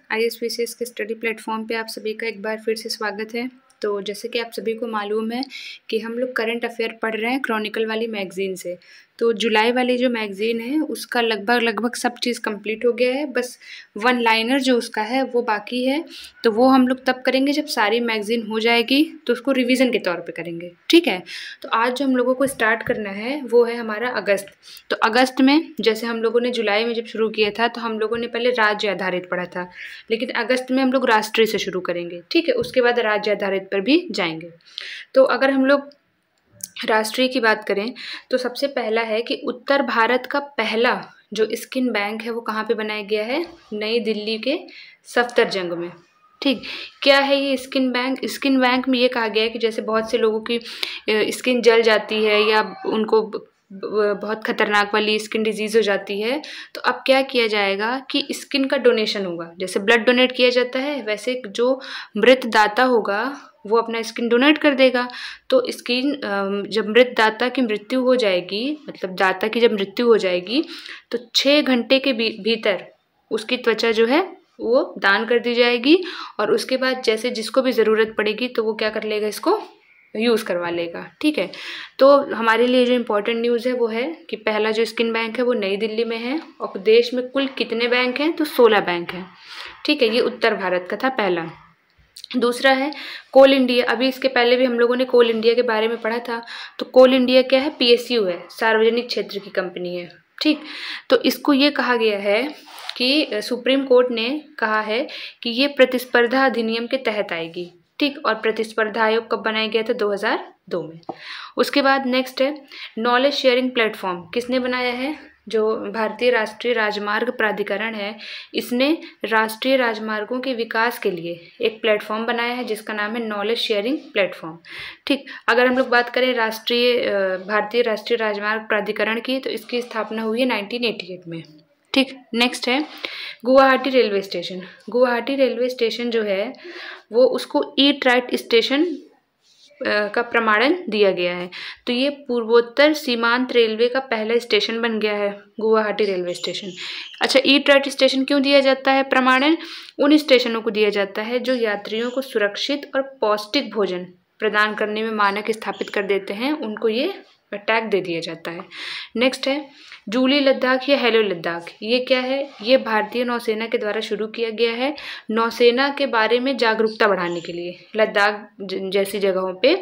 ISPCS के study platform पे आप सभी का एक बार फिर से स्वागत है। तो जैसे कि आप सभी को मालूम है कि हम लोग करंट अफेयर पढ़ रहे हैं क्रॉनिकल वाली मैगज़ीन से। तो जुलाई वाली जो मैगज़ीन है उसका लगभग सब चीज़ कंप्लीट हो गया है, बस वन लाइनर जो उसका है वो बाकी है। तो वो हम लोग तब करेंगे जब सारी मैगज़ीन हो जाएगी, तो उसको रिवीजन के तौर पे करेंगे, ठीक है। तो आज जो हम लोगों को स्टार्ट करना है वो है हमारा अगस्त। तो अगस्त में जैसे हम लोगों ने जुलाई में जब शुरू किया था तो हम लोगों ने पहले राज्य आधारित पढ़ा था, लेकिन अगस्त में हम लोग राष्ट्रीय से शुरू करेंगे, ठीक है। उसके बाद राज्य आधारित पर भी जाएंगे। तो अगर हम लोग राष्ट्रीय की बात करें तो सबसे पहला है कि उत्तर भारत का पहला जो स्किन बैंक है वो कहाँ पे बनाया गया है? नई दिल्ली के सफदरजंग में, ठीक। क्या है ये स्किन बैंक? स्किन बैंक में ये कहा गया है कि जैसे बहुत से लोगों की स्किन जल जाती है या उनको बहुत खतरनाक वाली स्किन डिजीज़ हो जाती है, तो अब क्या किया जाएगा कि स्किन का डोनेशन होगा। जैसे ब्लड डोनेट किया जाता है, वैसे जो मृत दाता होगा वो अपना स्किन डोनेट कर देगा। तो स्किन जब मृत दाता की मृत्यु हो जाएगी, मतलब दाता की जब मृत्यु हो जाएगी, तो 6 घंटे के भीतर उसकी त्वचा जो है वो दान कर दी जाएगी, और उसके बाद जैसे जिसको भी ज़रूरत पड़ेगी तो वो क्या कर लेगा, इसको यूज़ करवा लेगा, ठीक है। तो हमारे लिए जो इम्पोर्टेंट न्यूज़ है वो है कि पहला जो स्किन बैंक है वो नई दिल्ली में है, और देश में कुल कितने बैंक हैं? तो 16 बैंक हैं, ठीक है। ये उत्तर भारत का था पहला। दूसरा है कोल इंडिया। अभी इसके पहले भी हम लोगों ने कोल इंडिया के बारे में पढ़ा था। तो कोल इंडिया क्या है? PSU है, सार्वजनिक क्षेत्र की कंपनी है, ठीक। तो इसको ये कहा गया है कि सुप्रीम कोर्ट ने कहा है कि ये प्रतिस्पर्धा अधिनियम के तहत आएगी, ठीक। और प्रतिस्पर्धा आयोग कब बनाया गया था? 2002 में। उसके बाद नेक्स्ट है नॉलेज शेयरिंग प्लेटफॉर्म। किसने बनाया है? जो भारतीय राष्ट्रीय राजमार्ग प्राधिकरण है, इसने राष्ट्रीय राजमार्गों के विकास के लिए एक प्लेटफॉर्म बनाया है जिसका नाम है नॉलेज शेयरिंग प्लेटफॉर्म, ठीक। अगर हम लोग बात करें भारतीय राष्ट्रीय राजमार्ग प्राधिकरण की, तो इसकी स्थापना हुई है 1988 में, ठीक। नेक्स्ट है Guwahati railway station. Guwahati railway station जो है वो उसको ईट राइट स्टेशन का प्रमाणन दिया गया है। तो ये पूर्वोत्तर सीमांत रेलवे का पहला स्टेशन बन गया है, गुवाहाटी रेलवे स्टेशन। अच्छा, ईट राइट स्टेशन क्यों दिया जाता है प्रमाणन? उन स्टेशनों को दिया जाता है जो यात्रियों को सुरक्षित और पौष्टिक भोजन प्रदान करने में मानक स्थापित कर देते हैं, उनको ये टैग दे दिया जाता है। नेक्स्ट है जूली लद्दाख या हेलो लद्दाख। ये क्या है? ये भारतीय नौसेना के द्वारा शुरू किया गया है, नौसेना के बारे में जागरूकता बढ़ाने के लिए। लद्दाख जैसी जगहों पे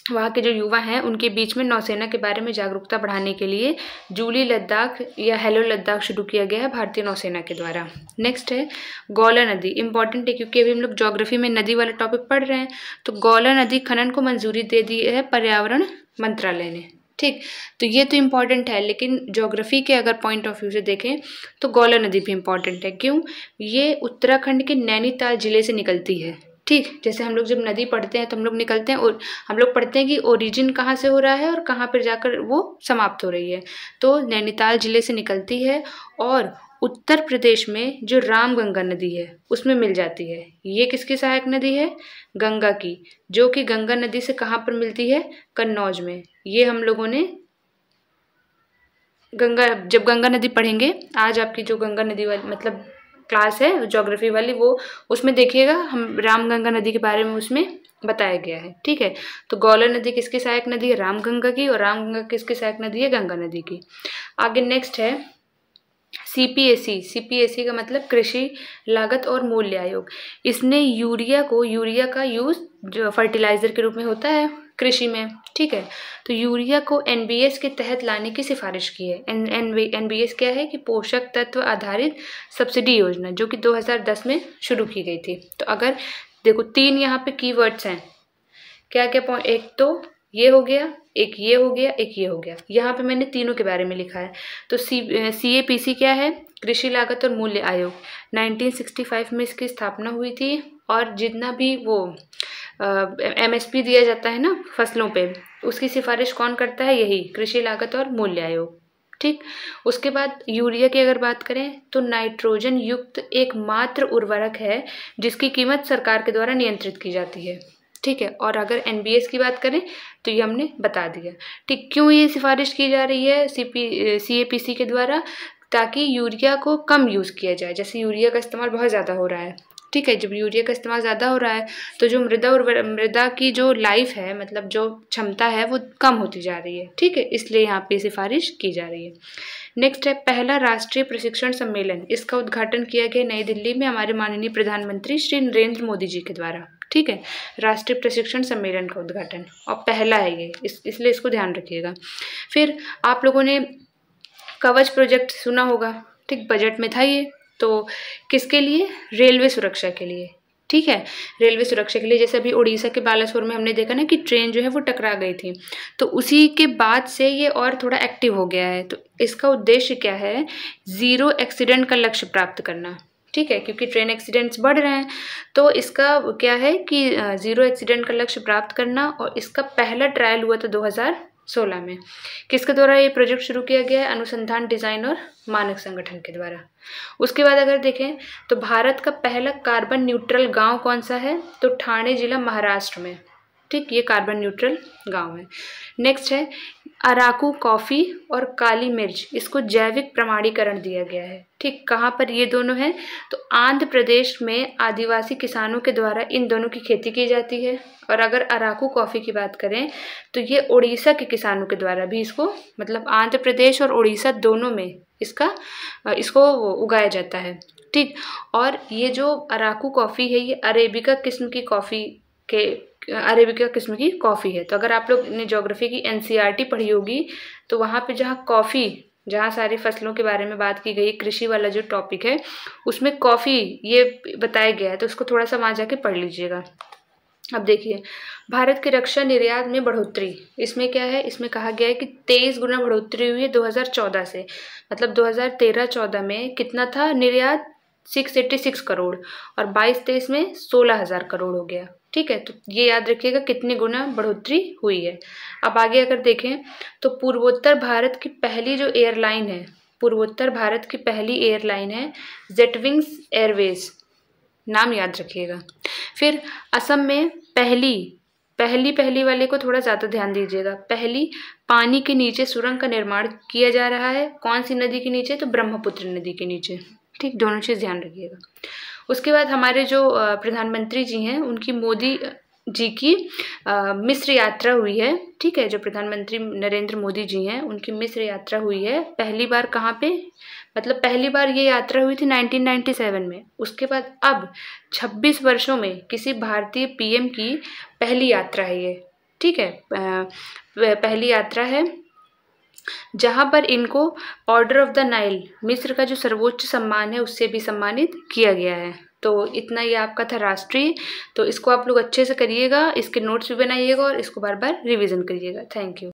वहाँ के जो युवा हैं उनके बीच में नौसेना के बारे में जागरूकता बढ़ाने के लिए जूली लद्दाख या हेलो लद्दाख शुरू किया गया है भारतीय नौसेना के द्वारा। नेक्स्ट है गौला नदी। इंपॉर्टेंट है क्योंकि अभी हम लोग ज्योग्राफी में नदी वाला टॉपिक पढ़ रहे हैं। तो गौला नदी खनन को मंजूरी दे दी है पर्यावरण मंत्रालय ने, ठीक। तो ये तो इम्पॉर्टेंट है, लेकिन ज्योग्राफी के अगर पॉइंट ऑफ व्यू से देखें तो गौला नदी भी इम्पॉर्टेंट है। क्यों? ये उत्तराखंड के नैनीताल जिले से निकलती है, ठीक। जैसे हम लोग जब नदी पढ़ते हैं तो हम लोग निकलते हैं और हम लोग पढ़ते हैं कि ओरिजिन कहाँ से हो रहा है और कहाँ पर जाकर वो समाप्त हो रही है। तो नैनीताल जिले से निकलती है और उत्तर प्रदेश में जो रामगंगा नदी है उसमें मिल जाती है। ये किसकी सहायक नदी है? गंगा की, जो कि गंगा नदी से कहाँ पर मिलती है? कन्नौज में। ये हम लोगों ने जब गंगा नदी पढ़ेंगे, आज आपकी जो गंगा नदी वाली मतलब क्लास है ज्योग्राफी वाली, वो उसमें देखिएगा हम रामगंगा नदी के बारे में उसमें बताया गया है, ठीक है। तो गौला नदी किसकी सहायक नदी है? रामगंगा की। और रामगंगा किसकी सहायक नदी है? गंगा नदी की। आगे नेक्स्ट है CPSE का मतलब कृषि लागत और मूल्य आयोग। इसने यूरिया का यूज़ जो फर्टिलाइज़र के रूप में होता है कृषि में, ठीक है। तो यूरिया को NBS के तहत लाने की सिफारिश की है। NBS क्या है? कि पोषक तत्व आधारित सब्सिडी योजना, जो कि 2010 में शुरू की गई थी। तो अगर देखो 3 यहाँ पे कीवर्ड्स हैं, क्या क्या पॉइंट? एक तो ये हो गया, एक ये हो गया, एक ये हो गया। यहाँ पे मैंने तीनों के बारे में लिखा है। तो CAPC क्या है? कृषि लागत और मूल्य आयोग। 1965 में इसकी स्थापना हुई थी, और जितना भी वो MSP दिया जाता है ना फसलों पे, उसकी सिफारिश कौन करता है? यही कृषि लागत और मूल्य आयोग, ठीक। उसके बाद यूरिया की अगर बात करें तो नाइट्रोजन युक्त एकमात्र उर्वरक है जिसकी कीमत सरकार के द्वारा नियंत्रित की जाती है, ठीक है। और अगर NBS की बात करें तो ये हमने बता दिया, ठीक। क्यों ये सिफारिश की जा रही है CAPC के द्वारा? ताकि यूरिया को कम यूज़ किया जाए। जैसे यूरिया का इस्तेमाल बहुत ज़्यादा हो रहा है, ठीक है, जब यूरिया का इस्तेमाल ज़्यादा हो रहा है तो जो मृदा की जो लाइफ है, मतलब जो क्षमता है, वो कम होती जा रही है, ठीक है, इसलिए यहाँ पे सिफारिश की जा रही है। नेक्स्ट है पहला राष्ट्रीय प्रशिक्षण सम्मेलन। इसका उद्घाटन किया गया नई दिल्ली में हमारे माननीय प्रधानमंत्री श्री नरेंद्र मोदी जी के द्वारा, ठीक है, राष्ट्रीय प्रशिक्षण सम्मेलन का उद्घाटन, और पहला है ये, इसलिए इसको ध्यान रखिएगा। फिर आप लोगों ने कवच प्रोजेक्ट सुना होगा, ठीक, बजट में था ये, तो किसके लिए? रेलवे सुरक्षा के लिए, ठीक है, रेलवे सुरक्षा के लिए। जैसे अभी उड़ीसा के बालासोर में हमने देखा ना कि ट्रेन जो है वो टकरा गई थी, तो उसी के बाद से ये और थोड़ा एक्टिव हो गया है। तो इसका उद्देश्य क्या है? ज़ीरो एक्सीडेंट का लक्ष्य प्राप्त करना, ठीक है, क्योंकि ट्रेन एक्सीडेंट्स बढ़ रहे हैं, तो इसका क्या है कि ज़ीरो एक्सीडेंट का लक्ष्य प्राप्त करना। और इसका पहला ट्रायल हुआ था 2016 में। किसके द्वारा ये प्रोजेक्ट शुरू किया गया है? अनुसंधान, डिज़ाइन और मानक संगठन के द्वारा। उसके बाद अगर देखें तो भारत का पहला कार्बन न्यूट्रल गांव कौन सा है? तो ठाणे जिला, महाराष्ट्र में, ठीक, ये कार्बन न्यूट्रल गांव है। नेक्स्ट है अराकू कॉफ़ी और काली मिर्च, इसको जैविक प्रमाणीकरण दिया गया है, ठीक। कहाँ पर ये दोनों हैं? तो आंध्र प्रदेश में आदिवासी किसानों के द्वारा इन दोनों की खेती की जाती है। और अगर अराकू कॉफ़ी की बात करें तो ये उड़ीसा के किसानों के द्वारा भी इसको, मतलब आंध्र प्रदेश और उड़ीसा दोनों में इसको उगाया जाता है, ठीक। और ये जो अराकू कॉफ़ी है, ये अरेबिका किस्म की कॉफ़ी है। तो अगर आप लोग ने ज्योग्राफी की एनसीईआरटी पढ़ी होगी तो वहाँ पे जहाँ सारी फसलों के बारे में बात की गई, कृषि वाला जो टॉपिक है उसमें कॉफ़ी ये बताया गया है, तो उसको थोड़ा सा वहाँ जाके पढ़ लीजिएगा। अब देखिए भारत के रक्षा निर्यात में बढ़ोतरी, इसमें क्या है? इसमें कहा गया है कि 23 गुना बढ़ोतरी हुई है 2014 से। मतलब 2013-14 में कितना था निर्यात? 686 करोड़, और 22-23 में 16,000 करोड़ हो गया, ठीक है। तो ये याद रखिएगा कितनी गुना बढ़ोतरी हुई है। अब आगे अगर देखें तो पूर्वोत्तर भारत की पहली एयरलाइन है जेटविंग्स एयरवेज, नाम याद रखिएगा। फिर असम में पहली वाले को थोड़ा ज़्यादा ध्यान दीजिएगा। पहली पानी के नीचे सुरंग का निर्माण किया जा रहा है। कौन सी नदी के नीचे? तो ब्रह्मपुत्र नदी के नीचे, ठीक, दोनों चीज़ ध्यान रखिएगा। उसके बाद हमारे जो प्रधानमंत्री जी हैं उनकी मोदी जी की मिस्र यात्रा हुई है, ठीक है, जो प्रधानमंत्री नरेंद्र मोदी जी हैं उनकी मिस्र यात्रा हुई है। पहली बार कहाँ पे? मतलब पहली बार ये यात्रा हुई थी 1997 में। उसके बाद अब 26 वर्षों में किसी भारतीय पीएम की पहली यात्रा है ये, ठीक है, पहली यात्रा है, जहाँ पर इनको ऑर्डर ऑफ द नाइल, मिस्र का जो सर्वोच्च सम्मान है, उससे भी सम्मानित किया गया है। तो इतना ये आपका था राष्ट्रीय। तो इसको आप लोग अच्छे से करिएगा, इसके नोट्स भी बनाइएगा और इसको बार बार रिवीजन करिएगा। Thank you.